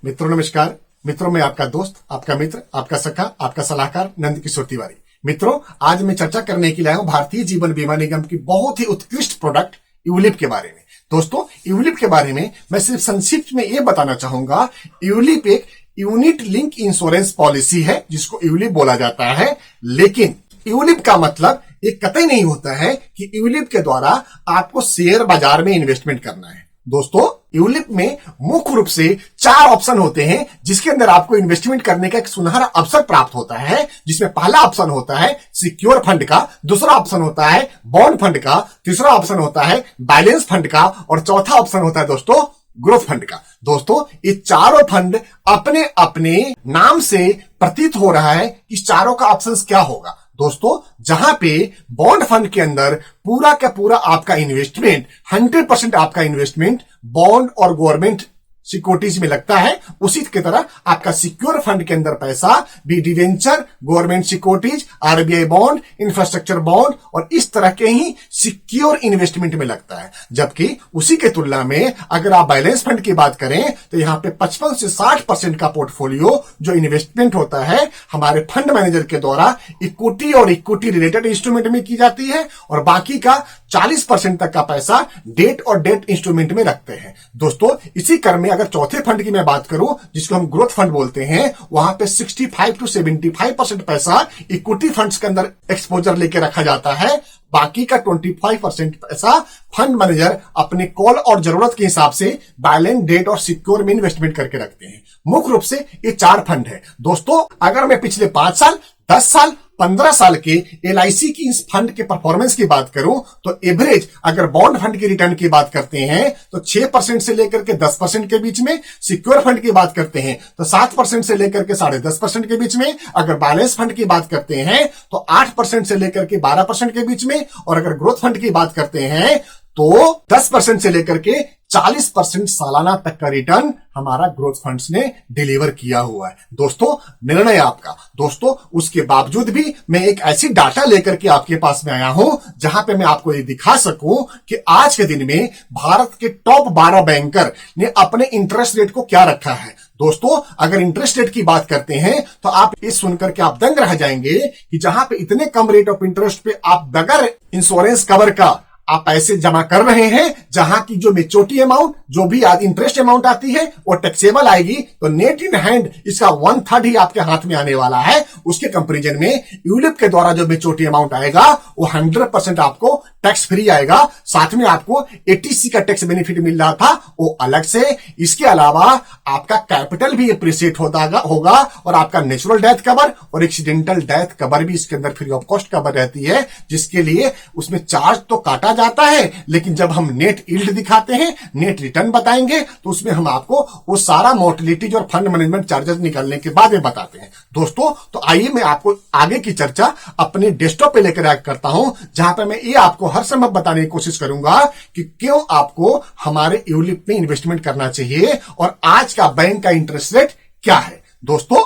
मित्रों नमस्कार। मित्रों मैं आपका दोस्त, आपका मित्र, आपका सखा, आपका सलाहकार नंद किशोर तिवारी। मित्रों आज मैं चर्चा करने के लिए आया हूं भारतीय जीवन बीमा निगम की बहुत ही उत्कृष्ट प्रोडक्ट यूलिप के बारे में। दोस्तों यूलिप के बारे में मैं सिर्फ संक्षिप्त में ये बताना चाहूंगा। यूलिप एक यूनिट लिंक इंश्योरेंस पॉलिसी है जिसको यूलिप बोला जाता है, लेकिन यूलिप का मतलब ये कतई नहीं होता है कि यूलिप के द्वारा आपको शेयर बाजार में इन्वेस्टमेंट करना है। दोस्तों यूलिप में मुख्य रूप से 4 ऑप्शन होते हैं जिसके अंदर आपको इन्वेस्टमेंट करने का एक सुनहरा अवसर प्राप्त होता है, जिसमें पहला ऑप्शन होता है सिक्योर फंड का, दूसरा ऑप्शन होता है बॉन्ड फंड का, तीसरा ऑप्शन होता है बैलेंस फंड का और चौथा ऑप्शन होता है दोस्तों ग्रोथ फंड का। दोस्तों ये चारों फंड अपने अपने नाम से प्रतीत हो रहा है कि इस चारों का ऑप्शन क्या होगा। दोस्तों जहां पे बॉन्ड फंड के अंदर पूरा का पूरा आपका इन्वेस्टमेंट 100% आपका इन्वेस्टमेंट बॉन्ड और गवर्नमेंट सिक्योरिटीज में लगता है, उसी की तरह आपका सिक्योर फंड के अंदर पैसा भी debenture, government securities, RBI bond, infrastructure bond और इस तरह के ही सिक्योर इन्वेस्टमेंट में लगता है। जबकि उसी के तुलना में अगर आप बैलेंस फंड की बात करें तो यहां पे 55 से 60% का पोर्टफोलियो जो इन्वेस्टमेंट होता है हमारे फंड मैनेजर के द्वारा इक्विटी और इक्विटी रिलेटेड इंस्ट्रूमेंट में की जाती है और बाकी का 40% तक का पैसा डेट और डेट इंस्ट्रूमेंट में रखते हैं। दोस्तों इसी क्रम में अगर चौथे फंड की मैं बात करूं जिसको हम ग्रोथ फंड बोलते हैं, वहां पे 65 to 75% पैसा इक्विटी फंड्स के अंदर एक्सपोजर लेके रखा जाता है। बाकी का 25% पैसा फंड मैनेजर अपने कॉल और जरूरत के हिसाब से बैलेंस, डेट और सिक्योर में इन्वेस्टमेंट करके रखते हैं। मुख्य रूप से ये 4 फंड है। दोस्तों अगर मैं पिछले 5 साल, 10 साल, 15 साल के एलआईसी की इस फंड के परफॉर्मेंस की बात करूं तो एवरेज अगर बॉन्ड फंड के रिटर्न की बात करते हैं तो 6% से लेकर के 10% के बीच में, सिक्योर फंड की बात करते हैं तो 7% से लेकर के 10.5% के बीच में, अगर बैलेंस फंड की बात करते हैं तो 8% से लेकर के 12% के बीच में और अगर ग्रोथ फंड की बात करते हैं तो 10% से लेकर के 40% सालाना तक का रिटर्न हमारा ग्रोथ फंड्स ने डिलीवर किया हुआ है। दोस्तों निर्णय आपका। दोस्तों उसके बावजूद भी मैं एक ऐसी डाटा लेकर के आपके पास में आया हूं जहां पे मैं आपको ये दिखा सकूं कि आज के दिन में भारत के टॉप 12 बैंकर ने अपने इंटरेस्ट रेट को क्या रखा है। दोस्तों अगर इंटरेस्ट रेट की बात करते हैं तो आप ये सुनकर के आप दंग रह जाएंगे कि जहां पे इतने कम रेट ऑफ इंटरेस्ट पे आप बगैर इंश्योरेंस कवर का आप पैसे जमा कर रहे हैं, जहां की जो मेच्योरिटी अमाउंट, जो भी इंटरेस्ट अमाउंट आती है वो टैक्सेबल आएगी, तो नेट इन हैंड इसका 1/3 ही आपके हाथ में आने वाला है। उसके कंपैरिजन में यूलिप के द्वारा जो मेच्योरिटी अमाउंट आएगा वो 100% आपको टैक्स फ्री आएगा। साथ में आपको एटीसी का टैक्स बेनिफिट मिल रहा था वो अलग से। इसके अलावा आपका कैपिटल भी अप्रिशिएट होगा और आपका नेचुरल डेथ कवर और एक्सीडेंटल डेथ कवर भी इसके अंदर फ्री ऑफ कॉस्ट कवर रहती है, जिसके लिए उसमें चार्ज तो काटा जाता है, लेकिन जब हम नेट यील्ड दिखाते हैं, नेट रिटर्न बताएंगे तो उसमें हम आपको वो सारा मोर्टिलिटीज और फंड मैनेजमेंट चार्जेस निकलने के बाद में बताते हैं। दोस्तों तो आइए मैं आपको आगे की चर्चा अपने डेस्कटॉप पे लेकर करता हूं, जहां पर मैं ये आपको हर समय बताने की कोशिश करूंगा कि क्यों आपको हमारे यूलिप में इन्वेस्टमेंट करना चाहिए और आज का बैंक का इंटरेस्ट रेट क्या है। दोस्तों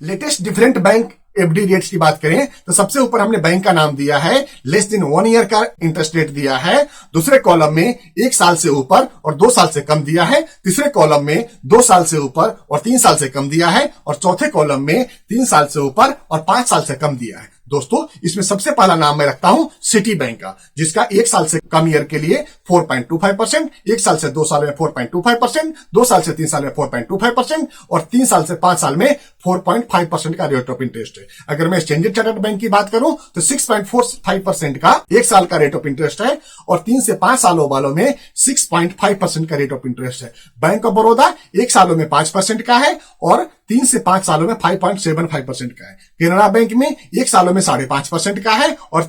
latest different bank FD rates की बात करें तो सबसे ऊपर हमने बैंक का नाम दिया है, लेस देन 1 ईयर का इंटरेस्ट रेट दिया है। दूसरे कॉलम में 1 साल से ऊपर और 2 साल से कम दिया है। तीसरे कॉलम में 2 साल से ऊपर और 3 साल से कम दिया है और चौथे कॉलम में 3 साल से ऊपर और 5 साल से कम दिया है। दोस्तों इसमें सबसे पहला नाम मैं रखता हूं सिटी बैंक का, जिसका 1 साल से कम ईयर के लिए 4.25%, 1 साल से 2 साल में 4.25%, 2 साल से 3 साल में 4.25% और 3 साल से 5 साल में 4.5% का रेट ऑफ इंटरेस्ट है। अगर मैं स्टैंडर्ड चार्टर्ड बैंक की बात करूं तो 6.45% का 1 साल का रेट ऑफ इंटरेस्ट है और 3 से 5 सालों वालों में 6.5% का रेट ऑफ इंटरेस्ट है। बैंक ऑफ बड़ौदा 1 सालों में 5% का है और 3 से 5 सालों में 5.75% का है। केनरा बैंक में 1 सालों में 5.5% का है और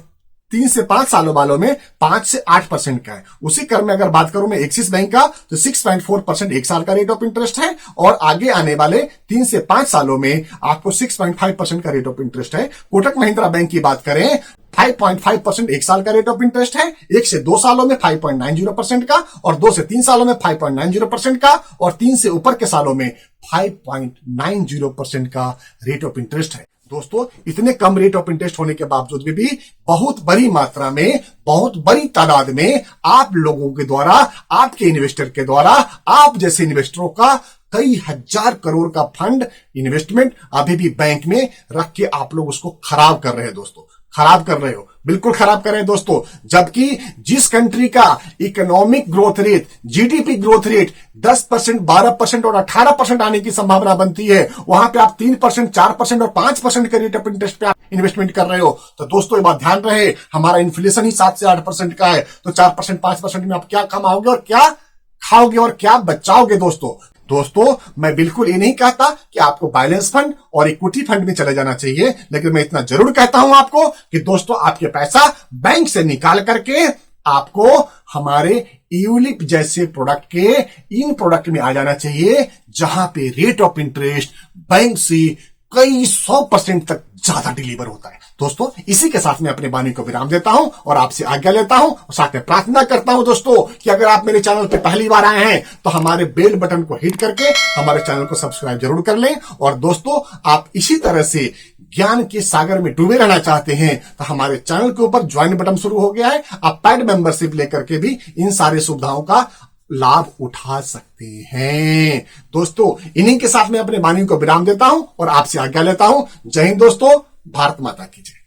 3 से 5 सालों वालों में 5 से 8% का है। उसी क्रम में अगर बात करूं मैं एक्सिस बैंक का तो 6.4% 1 साल का रेट ऑफ इंटरेस्ट है और आगे आने वाले 3 से 5 सालों में आपको 6.5% का रेट ऑफ इंटरेस्ट है। कोटक महिंद्रा बैंक की बात करें 5.5% 1 साल का रेट ऑफ इंटरेस्ट है, 1 से 2 सालों में 5.90% का और 2 से 3 सालों में 5.90% का और 3 से ऊपर के सालों में 5.90% का रेट ऑफ इंटरेस्ट है। दोस्तों इतने कम रेट ऑफ इंटरेस्ट होने के बावजूद भी बहुत बड़ी मात्रा में, बहुत बड़ी तादाद में आप लोगों के द्वारा, आपके इन्वेस्टर के द्वारा, आप जैसे इन्वेस्टरों का कई हजार करोड़ का फंड इन्वेस्टमेंट अभी भी बैंक में रख के आप लोग उसको खराब कर रहे हैं दोस्तों, खराब कर रहे हो, बिल्कुल खराब कर रहे हैं दोस्तों। जबकि जिस कंट्री का economic growth rate, GDP growth rate 10%, 12% और 18% आने की संभावना बनती है, वहां पे आप 3%, 4% और 5% के रेट ऑफ इंटरेस्ट पे आप इन्वेस्टमेंट कर रहे हो। तो दोस्तों ये बात ध्यान रहे, हमारा इन्फ्लेशन ही 7 से 8% का है, तो 4%, 5% में आप क्या कमाओगे और क्या खाओगे और क्या बचाओगे दोस्तों मैं बिल्कुल ये नहीं कहता कि आपको बैलेंस फंड और इक्विटी फंड में चले जाना चाहिए, लेकिन मैं इतना जरूर कहता हूं आपको कि दोस्तों आपके पैसा बैंक से निकाल करके आपको हमारे यूलिप जैसे प्रोडक्ट के इन प्रोडक्ट में आ जाना चाहिए, जहां पे रेट ऑफ इंटरेस्ट बैंक से कई 100% तक ज्यादा डिलीवर होता है। दोस्तों इसी के साथ मैं अपने वाणी को विराम देता हूं और आपसे आज्ञा लेता हूं और साथ में प्रार्थना करता हूं दोस्तों कि अगर आप मेरे चैनल पे पहली बार आए हैं तो हमारे बेल बटन को हिट करके हमारे चैनल को सब्सक्राइब जरूर कर लें। और दोस्तों आप इसी तरह से ज्ञान के सागर में डूबे रहना चाहते हैं तो हमारे चैनल के ऊपर ज्वाइन बटन शुरू हो गया है, आप पेड मेंबरशिप लेकर के भी इन सारी सुविधाओं का लाभ उठा सकते हैं। दोस्तों इन्हीं के साथ मैं अपने वाणी को विराम देता हूं और आपसे आज्ञा लेता हूं। जय हिंद दोस्तों, भारत माता की जय।